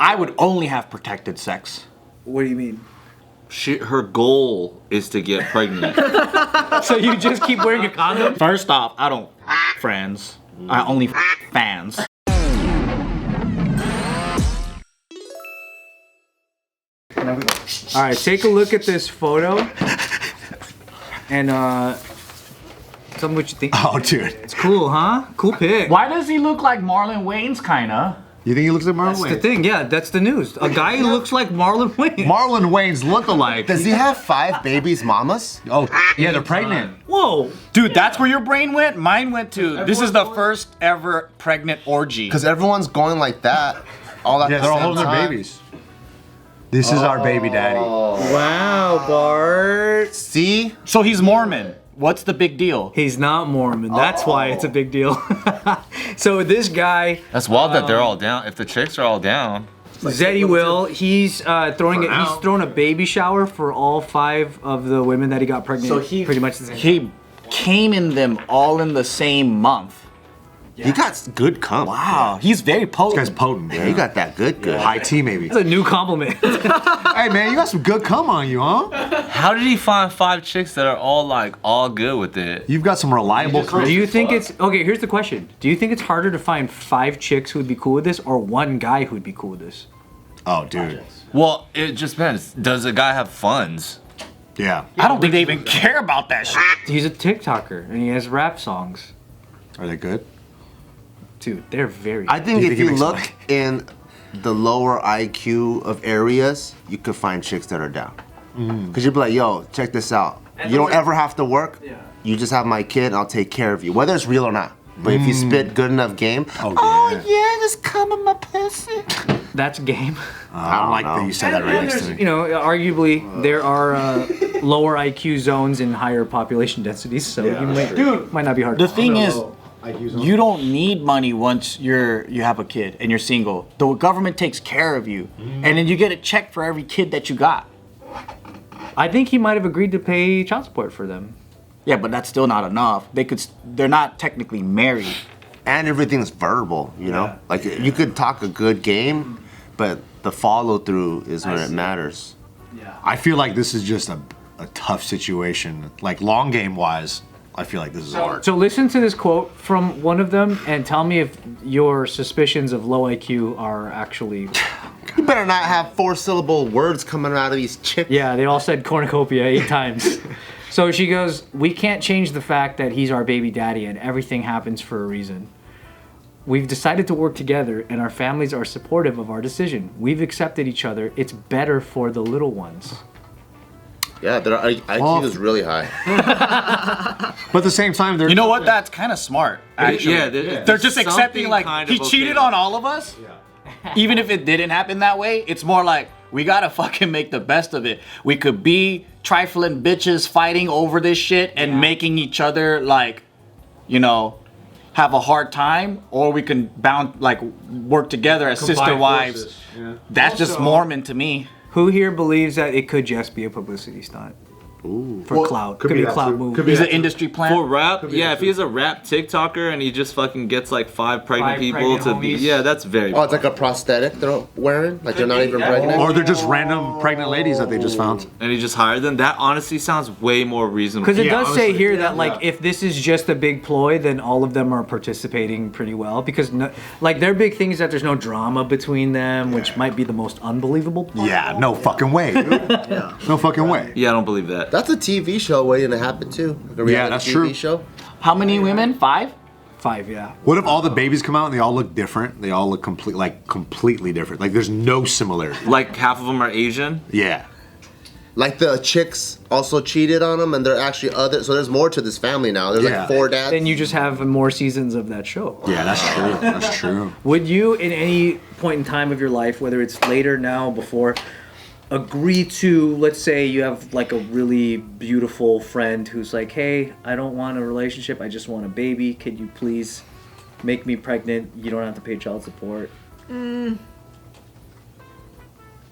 I would only have protected sex. What do you mean? Her goal is to get pregnant. So you just keep wearing a condom? First off, I don't friends. I only fans. All right, take a look at this photo, and tell me what you think. Oh, dude. It's cool, huh? Cool pic. Why does he look like Marlon Wayans, kinda? You think he looks like Marlon That's the Wayans? thing, yeah, that's the news. A guy who looks like Marlon Wayans. Marlon Wayans look-alike. Does he have 5 babies, mamas? Oh, yeah, they're pregnant. Whoa. Dude, that's where your brain went? Mine went to, this is the first ever pregnant orgy. Because everyone's going like that. All at Yeah, the they're all same holding their time. babies. This is our baby daddy. Wow, Bart. See? So he's Mormon. What's the big deal? He's not Mormon. That's why it's a big deal. So this guy, That's wild that they're all down. If the chicks are all down. Zeddy Will, he's throwing a baby shower for all 5 of the women that he got pregnant. So he pretty much the same. He came in them all in the same month. He got good cum. Wow, he's very potent. This guy's potent. Yeah, he got that good. High tea, maybe. That's a new compliment. Hey, man, you got some good cum on you, huh? How did he find 5 chicks that are all good with it? You've got some reliable cum. Do you think it's okay? Here's the question: do you think it's harder to find 5 chicks who would be cool with this, or 1 guy who would be cool with this? Oh, dude. Well, it just depends. Does a guy have funds? Yeah. I don't think they even care about that shit. He's a TikToker and he has rap songs. Are they good? Dude, they're very. I think Do you if think he you makes look money? in the lower IQ of areas, you could find chicks that are down. Because you'd be like, yo, check this out. You don't ever have to work. Yeah. You just have my kid and I'll take care of you. Whether it's real or not. But if you spit good enough game, Oh, yeah. just come in my pussy. That's game. I don't like that you said that right next to me. You know, arguably there are lower IQ zones in higher population densities, so you might not be hard. The to thing is, you don't need money once you have a kid and you're single. The government takes care of you, and then you get a check for every kid that you got. I think he might have agreed to pay child support for them. Yeah, but that's still not enough. They're not technically married. And everything's verbal, you know? Like, you could talk a good game, but the follow through is when it matters. I feel like this is just a tough situation. Like, long game wise, I feel like this is hard. So listen to this quote from one of them and tell me if your suspicions of low IQ are actually. You better not have 4-syllable words coming out of these chicks. Yeah, they all said cornucopia 8 times. So she goes, "We can't change the fact that he's our baby daddy and everything happens for a reason. We've decided to work together and our families are supportive of our decision. We've accepted each other. It's better for the little ones." Yeah, their IQ is really high. But at the same time, they're. You know what? That's kind of smart. Actually. Yeah, They're just accepting like he cheated on all of us. Even if it didn't happen that way, it's more like we gotta fucking make the best of it. We could be trifling bitches fighting over this shit and making each other like, you know, have a hard time, or we can work together as sister wives. Yeah. That's just Mormon to me. Who here believes that it could just be a publicity stunt? For clout. Could be a clout move. He's an industry plant. For rap, yeah, if he's a rap TikToker and he just fucking gets like 5 pregnant people to be, yeah, that's very. Oh, it's like a prosthetic they're wearing? Like they're not even pregnant? Or they're just random pregnant ladies that they just found. And he just hired them. That honestly sounds way more reasonable. Because it Yeah, does say honestly, here that like if this is just a big ploy, then all of them are participating pretty well. Because like their big thing is that there's no drama between them, which might be the most unbelievable part. Yeah, no fucking way. No fucking way. Yeah, I don't believe that. That's a TV show waiting to happen too. Like a reality that's TV true. show. How many women? 5? 5, yeah. What if all the babies come out and they all look different? They all look completely different. Like there's no similarity. Like half of them are Asian. Yeah. Like the chicks also cheated on them and they're actually other, so there's more to this family now. There's Yeah. like 4 dads. Then you just have more seasons of that show. Yeah, that's true. That's true. Would you, in any point in time of your life, whether it's later, now, before, agree to, let's say you have like a really beautiful friend who's like, hey, I don't want a relationship, I just want a baby. Could you please make me pregnant? You don't have to pay child support. And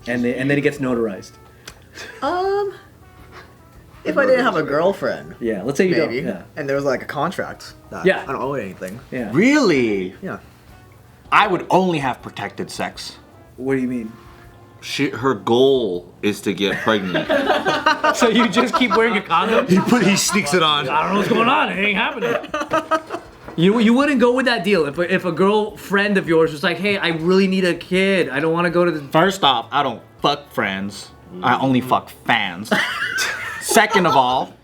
then it gets notarized. If I didn't have a girlfriend, Yeah, let's say you maybe, don't. Yeah. and there was like a contract that Yeah. I don't owe anything. Yeah. Really? Yeah. I would only have protected sex. What do you mean? Her goal is to get pregnant. So you just keep wearing a condom? He sneaks it on. I don't know what's going on. It ain't happening. You wouldn't go with that deal if a girlfriend of yours was like, hey, I really need a kid. I don't want to go to the... First off, I don't fuck friends. I only fuck fans. Second of all...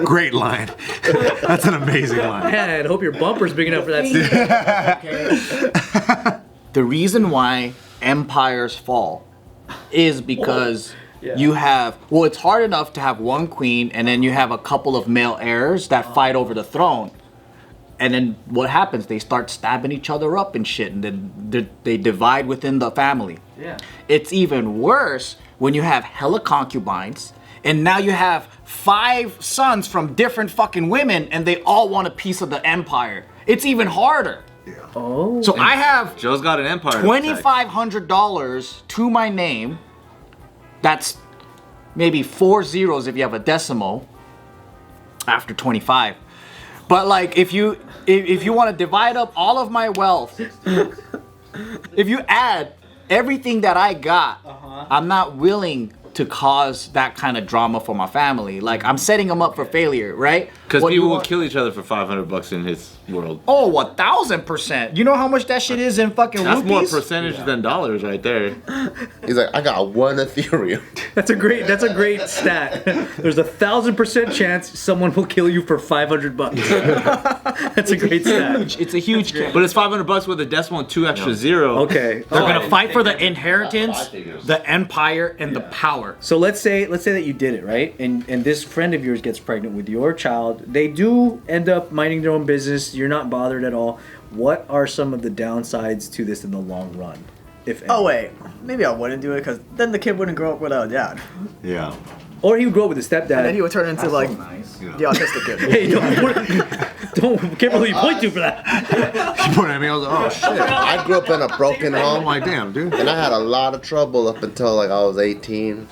Great line. That's an amazing line. Man, I hope your bumper's big enough for that. The reason why empires fall is because you have... Well, it's hard enough to have one queen and then you have a couple of male heirs that fight over the throne. And then what happens? They start stabbing each other up and shit, and then they divide within the family. Yeah. It's even worse when you have hella concubines, and now you have 5 sons from different fucking women, and they all want a piece of the empire. It's even harder. Yeah. Oh. So I have Joe's got an empire. $2,500 to my name. That's maybe 4 zeros if you have a decimal after 25. But like, if you want to divide up all of my wealth, if you add everything that I got, I'm not willing to cause that kind of drama for my family. Like, I'm setting them up for failure, right? Because people will kill each other for $500 in his world. Oh, 1,000%. You know how much that shit is in fucking That's rupees? more percentage than dollars right there. He's like, I got 1 Ethereum. That's a great stat. There's 1,000% chance someone will kill you for $500. That's a great stat. It's a huge But it's $500 with a decimal and 2 extra zero. Okay. They're gonna fight for the inheritance, the empire, and the power. So let's say that you did it, right? And this friend of yours gets pregnant with your child. They do end up minding their own business. You're not bothered at all. What are some of the downsides to this in the long run, if any? Oh wait, maybe I wouldn't do it because then the kid wouldn't grow up without a dad, Yeah. Or he would grow up with a stepdad. and then he would turn into like the autistic kid. Hey, can't really point to for that. You put it at me, I was like, oh shit. I grew up in a broken I'm home, like, damn, dude. and I had a lot of trouble up until like I was 18.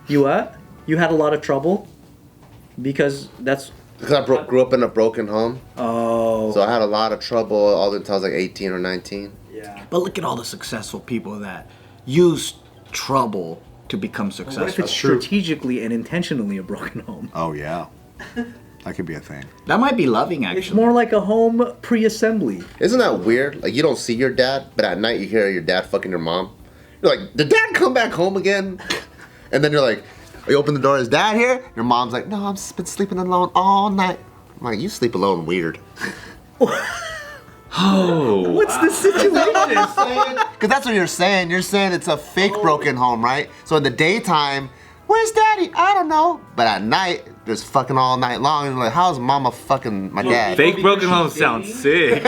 You what? You had a lot of trouble because that's. Because I grew up in a broken home, Oh. so I had a lot of trouble all until I was like 18 or 19. Yeah. But look at all the successful people that use trouble to become What if successful. it's strategically and intentionally a broken home? Oh yeah. That could be a thing. That might be loving, It's actually. more like a home pre-assembly. Isn't that weird? Like, you don't see your dad, but at night you hear your dad fucking your mom. You're like, did dad come back home again? And then you're like, you open the door, is dad here? Your mom's like, no, I've been sleeping alone all night. I'm like, you sleep alone weird. Oh. What's the situation? Because that's what you're saying. You're saying it's a fake broken home, right? So in the daytime, where's daddy? I don't know. But at night, just fucking all night long. And you're like, how's mama fucking my dad? Fake broken home sounds sick.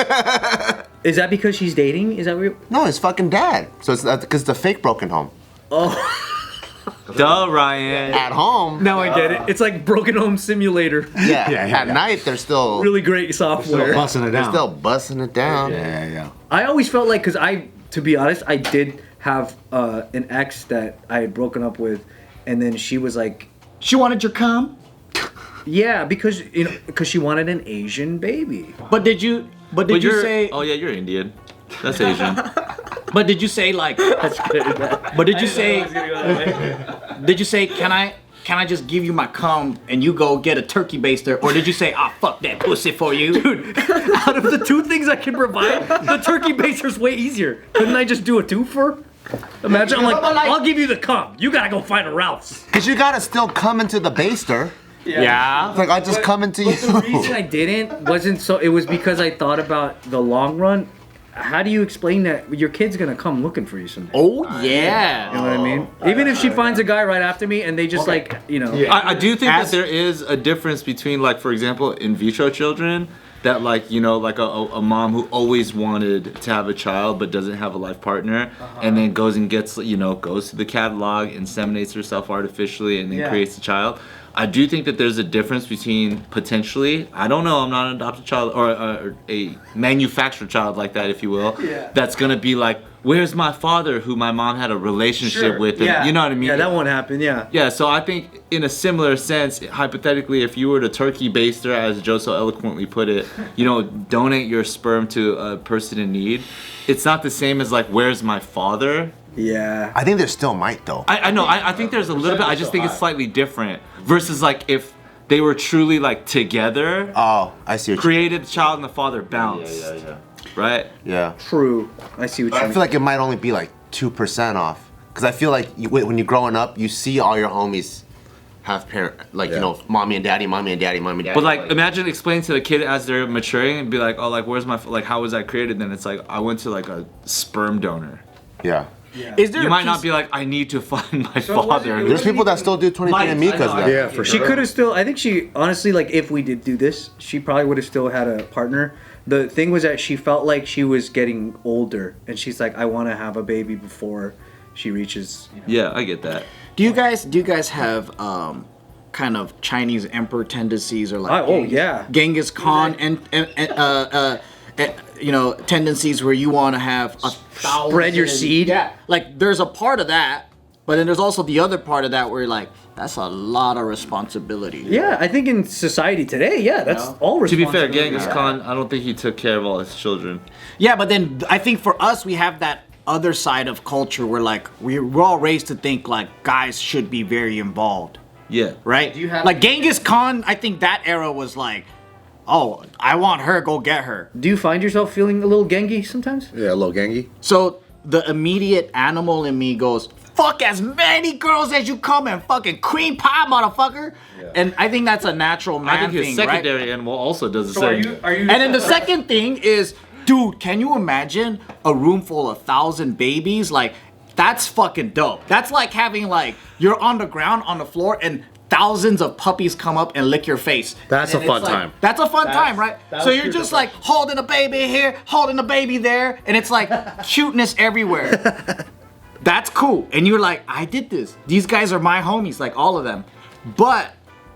Is that because she's dating? Is that what you're... No, it's fucking dad. So it's because it's a fake broken home. Oh, Duh, Ryan. At home, now I get it. It's like Broken Home Simulator. yeah. Yeah, At night, they're still Really great software. Busting it they're down. still busting it down. Yeah. I always felt like, to be honest, I did have an ex that I had broken up with, and then she was like, She wanted your cum? yeah, because she wanted an Asian baby. But did you say Oh, yeah, you're Indian. That's Asian. but did you say like That's good. but did you say can I just give you my cum and you go get a turkey baster, or did you say fuck that pussy for you? Dude, out of the 2 things I can provide, the turkey baster's way easier. Couldn't I just do a twofer? Imagine I'm like, I'll give you the cum. You gotta go find a Ralph's. Because you gotta still come into the baster. Yeah. It's like, I just come into you. The reason I didn't wasn't so. It was because I thought about the long run. How do you explain that your kid's gonna come looking for you someday? Oh yeah. You know what I mean? Even if she finds a guy right after me and they just I do think that there is a difference between, like, for example, in vitro children, that, like, you know, like a mom who always wanted to have a child but doesn't have a life partner, and then goes and gets, goes to the catalog, inseminates herself artificially, and then creates a child. I do think that there's a difference between potentially, I don't know, I'm not an adopted child, or a manufactured child like that, if you will, that's gonna be like, where's my father, who my mom had a relationship with? And, you know what I mean? Yeah, that won't happen. Yeah. Yeah, so I think in a similar sense, hypothetically, if you were to turkey baster, as Joe so eloquently put it, donate your sperm to a person in need, it's not the same as like, where's my father? Yeah. I think there still might though. I know, I think there's a little bit, I just think it's slightly different versus like if they were truly like together. Oh, I see. Created the child and the father bounced. Yeah. Right? Yeah. True. I see what you mean. I feel like it might only be like 2% off. Because I feel like when you're growing up, you see all your homies have mommy and daddy, mommy and daddy, mommy and daddy. But like, imagine explaining to the kid as they're maturing and be like, oh, like, where's my, like, how was that created? Then it's like, I went to like a sperm donor. Yeah. Is there you might not be like, I need to find my father. There's people that still do 23andMe because of that. Yeah, for sure. She could have still. I think she honestly, like, if we did do this, she probably would have still had a partner. The thing was that she felt like she was getting older, and she's like, I want to have a baby before she reaches. Yeah, I get that. Do you guys have kind of Chinese emperor tendencies or like Genghis Khan and tendencies where you want to have spread your seed? Yeah, like there's a part of that, but then there's also the other part of that where you're like, that's a lot of responsibility. Yeah, I think in society today, that's all To be responsibility. fair, Genghis Khan, I don't think he took care of all his children. Yeah, but then I think for us, we have that other side of culture where like we're all raised to think like guys should be very involved. Yeah. Right? Like Genghis Khan, I think that era was like, oh, I want her, go get her. Do you find yourself feeling a little Genghis sometimes? Yeah, a little gangy. So the immediate animal in me goes, fuck as many girls as you come and fucking cream pie, motherfucker. Yeah. And I think that's a natural man I think his thing, secondary right? animal also does the same. And then the second thing is, dude, can you imagine a room full of 1,000 babies? Like, that's fucking dope. That's like having like, you're on the ground, on the floor, and thousands of puppies come up and lick your face. That's a fun like, time. That's a fun time, right? So you're just like holding a baby here, holding a baby there, and it's like cuteness everywhere. That's cool. And you're like, I did this. These guys are my homies, like all of them. But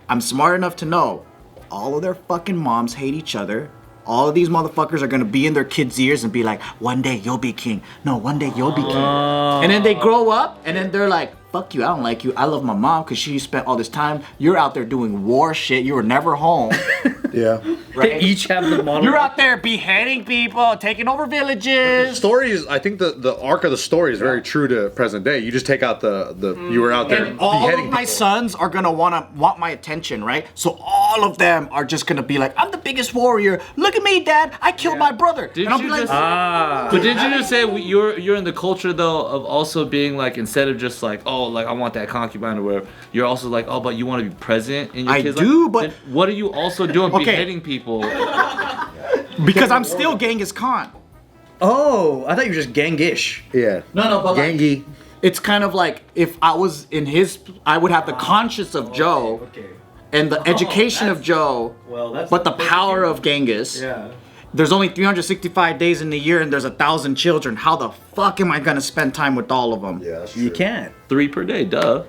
I'm smart enough to know all of their fucking moms hate each other. All of these motherfuckers are gonna be in their kids' ears and be like, one day you'll be king. No, one day you'll be king. And then they grow up and then they're like, fuck you, I don't like you. I love my mom because she spent all this time. You're out there doing war shit. You were never home. Yeah. Right? They each have the monologue. You're out there beheading people, taking over villages. Stories. I think the arc of the story is very true to present day. You just take out the you were out there and all beheading of my people. sons are gonna want my attention, right? So all of them are just gonna be like, I'm the biggest warrior. Look at me, Dad. I killed my brother. Did and I'll you be like, just- But didn't you just say you're in the culture though of also being like, instead of just like, oh, like I want that concubine or whatever, you're also like, oh, but you want to be present in your I kids' do, life? but Then what are you also doing beheading people? because I'm still Genghis Khan. Oh, I thought you were just gangish. Yeah. No, but like, Gangy. it's kind of like if I was in his, I would have the conscience of Joe and the education of Joe, but the power of Genghis. Yeah. There's only 365 days in the year and there's 1,000 children. How the fuck am I gonna spend time with all of them? Yeah, that's true. You can't. 3 per day, duh.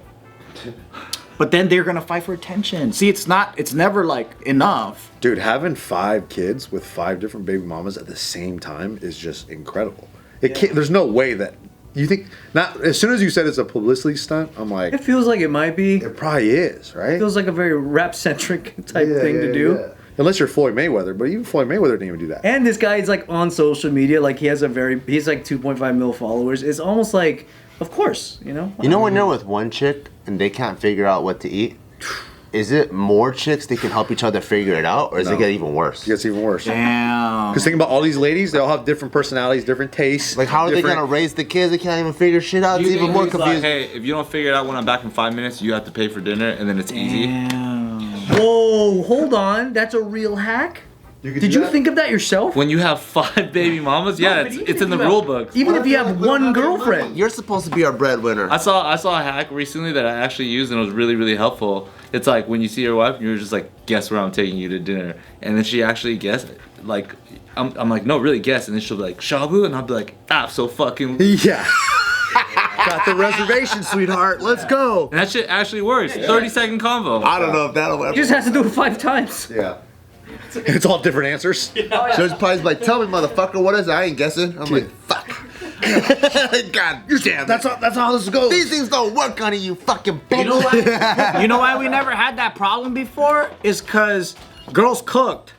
But then they're gonna fight for attention. See, it's never like enough. Dude, having 5 kids with 5 different baby mamas at the same time is just incredible. It can't, there's no way that you think, not as soon as you said it's a publicity stunt, I'm like, It feels like it might be. it probably is, right? It feels like a very rap-centric type thing to do. Yeah. Unless you're Floyd Mayweather, but even Floyd Mayweather didn't even do that. And this guy is like on social media, like he's like 2.5 mil followers. It's almost like, of course, you know. You know when you're with one chick and they can't figure out what to eat? Is it more chicks they can help each other figure it out, or does it get even worse? It gets even worse. Damn. Because think about all these ladies, they all have different personalities, different tastes. Like, how are they different- gonna raise the kids? They can't even figure shit out. It's You even think more he's like, confusing. hey, if you don't figure it out when I'm back in 5 minutes, you have to pay for dinner, and then it's easy. Whoa, hold on. That's a real hack? Did you think of that yourself? When you have 5 baby mamas, yeah, but even it's in the if you rule have- books. Even if you have one girlfriend. You're supposed to be our breadwinner. I saw a hack recently that I actually used and it was really, really helpful. It's like when you see your wife, you're just like, guess where I'm taking you to dinner, and then she actually guessed. Like, I'm like, no, really guess, and then she'll be like, Shabu, and I'll be like, so fucking. Yeah. Got the reservation, sweetheart. Let's go. And that shit actually works. 30-second convo. I don't know if that'll You ever. just have to do it 5 times. Yeah. It's all different answers. So it's probably like, tell me, motherfucker, what is it? I ain't guessing. I'm like, fuck. God, you're damn. That's how this goes. These things don't work, honey. You fucking bitch. You know why? You know why we never had that problem before? Is because girls cooked.